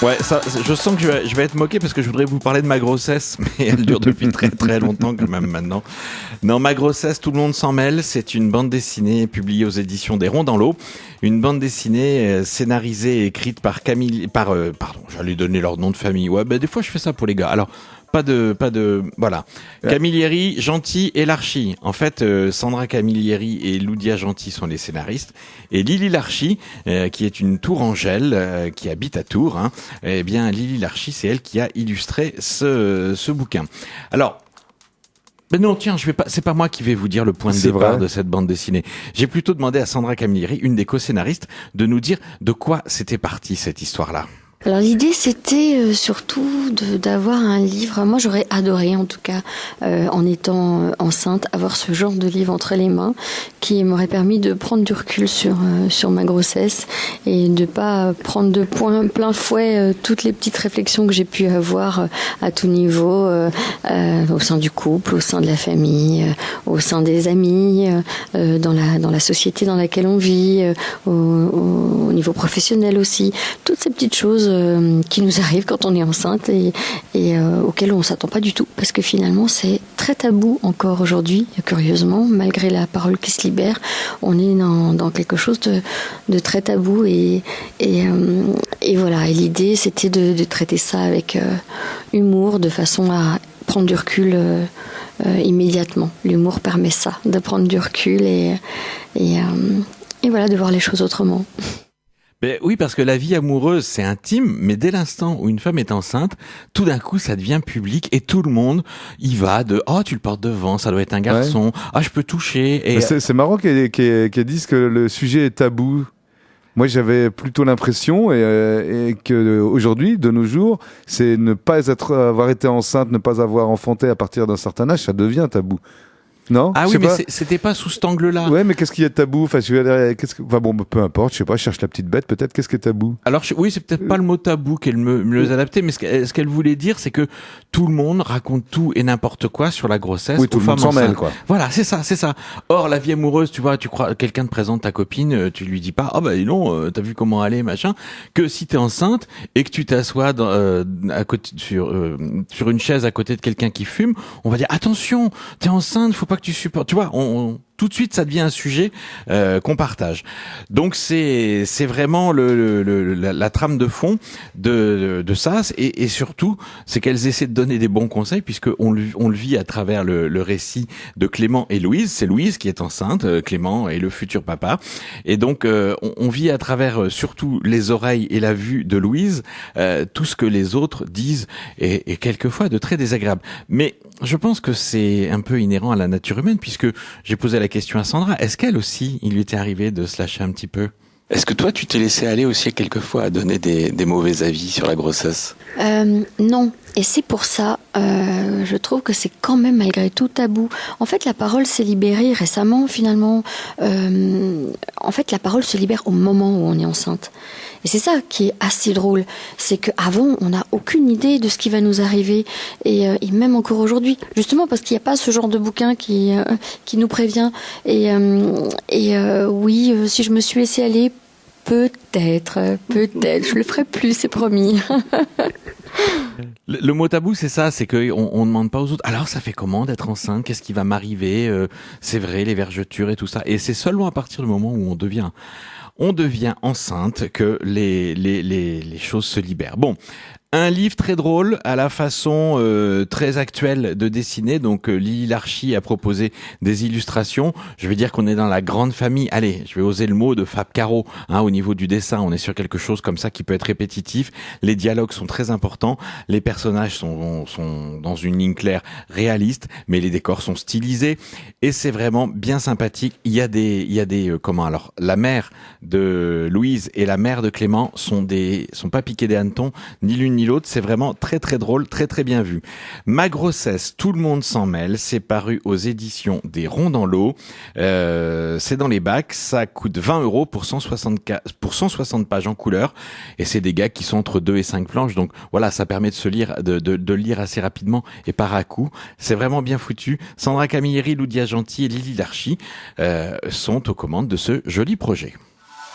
Ouais, ça, je sens que je vais être moqué parce que je voudrais vous parler de ma grossesse, mais elle dure depuis très très longtemps quand même maintenant. Non, ma grossesse, tout le monde s'en mêle. C'est une bande dessinée publiée aux éditions des Ronds dans l'eau. Une bande dessinée scénarisée et écrite par pardon, j'allais donner leur nom de famille. Ouais, des fois je fais ça pour les gars. Alors, voilà. Ouais. Camilleri, Gentil et Larchi. En fait, Sandra Camilleri et Loudia Gentil sont les scénaristes. Et Lily Larchi, qui est une tourangelle, qui habite à Tours, eh bien, Lily Larchi, c'est elle qui a illustré ce bouquin. Alors, mais non, tiens, c'est pas moi qui vais vous dire le point de départ de cette bande dessinée. J'ai plutôt demandé à Sandra Camilleri, une des co-scénaristes, de nous dire de quoi c'était parti cette histoire-là. Alors l'idée c'était surtout d'avoir un livre, moi j'aurais adoré en tout cas en étant enceinte avoir ce genre de livre entre les mains qui m'aurait permis de prendre du recul sur ma grossesse et de pas prendre de plein fouet toutes les petites réflexions que j'ai pu avoir à tout niveau au sein du couple, au sein de la famille, au sein des amis, dans la société dans laquelle on vit, au niveau professionnel aussi, toutes ces petites choses qui nous arrivent quand on est enceinte et auxquelles on s'attend pas du tout parce que finalement c'est très tabou encore aujourd'hui, curieusement, malgré la parole qui se libère, on est dans quelque chose de très tabou et voilà, et l'idée c'était de traiter ça avec humour, de façon à prendre du recul immédiatement. L'humour permet ça, de prendre du recul et voilà, de voir les choses autrement. Ben oui, parce que la vie amoureuse, c'est intime, mais dès l'instant où une femme est enceinte, tout d'un coup, ça devient public et tout le monde y va de « Oh, tu le portes devant, ça doit être un garçon. Ouais. Ah, je peux toucher. » Et c'est marrant qu'elle dise que le sujet est tabou. Moi, j'avais plutôt l'impression et que aujourd'hui, de nos jours, c'est ne pas avoir été enceinte, ne pas avoir enfanté à partir d'un certain âge, ça devient tabou. Non, ah oui, mais c'était pas sous cet angle-là. Ouais, mais qu'est-ce qu'il y a de tabou? Enfin, bon, peu importe, je sais pas, je cherche la petite bête, peut-être, qu'est-ce qui est tabou? Alors, oui, c'est peut-être pas le mot tabou qu'elle me les adaptait, mais ce qu'elle voulait dire, c'est que tout le monde raconte tout et n'importe quoi sur la grossesse. Oui, tout le monde s'en mêle, quoi. Voilà, c'est ça. Or, la vie amoureuse, tu vois, tu crois, quelqu'un te présente ta copine, tu lui dis pas, ah bah non, t'as vu comment elle est, machin, que si t'es enceinte et que tu t'assois à côté, sur une chaise à côté de quelqu'un qui fume, on va dire, attention, t'es enceinte, faut pas que tu supportes, tu vois, tout de suite ça devient un sujet qu'on partage. Donc c'est vraiment la trame de fond de ça et surtout c'est qu'elles essaient de donner des bons conseils puisque on le vit à travers le récit de Clément et Louise. C'est Louise qui est enceinte, Clément est le futur papa et donc on vit à travers surtout les oreilles et la vue de Louise tout ce que les autres disent et quelquefois de très désagréable. Mais je pense que c'est un peu inhérent à la nature humaine puisque j'ai posé la question à Sandra, est-ce qu'elle aussi, il lui était arrivé de se lâcher un petit peu? Est-ce que toi, tu t'es laissé aller aussi quelquefois à donner des mauvais avis sur la grossesse? Non, et c'est pour ça, je trouve que c'est quand même malgré tout tabou. En fait, la parole s'est libérée récemment, finalement. En fait, la parole se libère au moment où on est enceinte. Et c'est ça qui est assez drôle, c'est qu'avant, on n'a aucune idée de ce qui va nous arriver, et même encore aujourd'hui, justement parce qu'il n'y a pas ce genre de bouquin qui nous prévient. Et oui, si je me suis laissée aller, peut-être, je le ferai plus, c'est promis. Le mot tabou, c'est ça, c'est qu'on demande pas aux autres. Alors, ça fait comment d'être enceinte? Qu'est-ce qui va m'arriver? C'est vrai, les vergetures et tout ça. Et c'est seulement à partir du moment où on devient enceinte que les choses se libèrent. Bon. Un livre très drôle, à la façon très actuelle de dessiner. Donc Lily Larchi a proposé des illustrations. Je vais dire qu'on est dans la grande famille. Allez, je vais oser le mot de Fab Caro. Au niveau du dessin, on est sur quelque chose comme ça qui peut être répétitif. Les dialogues sont très importants. Les personnages sont dans une ligne claire, réaliste, mais les décors sont stylisés et c'est vraiment bien sympathique. Il y a des comment alors la mère de Louise et la mère de Clément sont pas piqués des hannetons, ni l'une ni l'autre, c'est vraiment très très drôle, très très bien vu. Ma grossesse, tout le monde s'en mêle, c'est paru aux éditions des Ronds dans l'eau, c'est dans les bacs, ça coûte 20 € pour 160 pages en couleur, et c'est des gags qui sont entre 2 et 5 planches, donc voilà, ça permet de se lire, de lire assez rapidement et par à coup, c'est vraiment bien foutu. Sandra Camilleri, Loudia Gentil et Lily Larchi sont aux commandes de ce joli projet.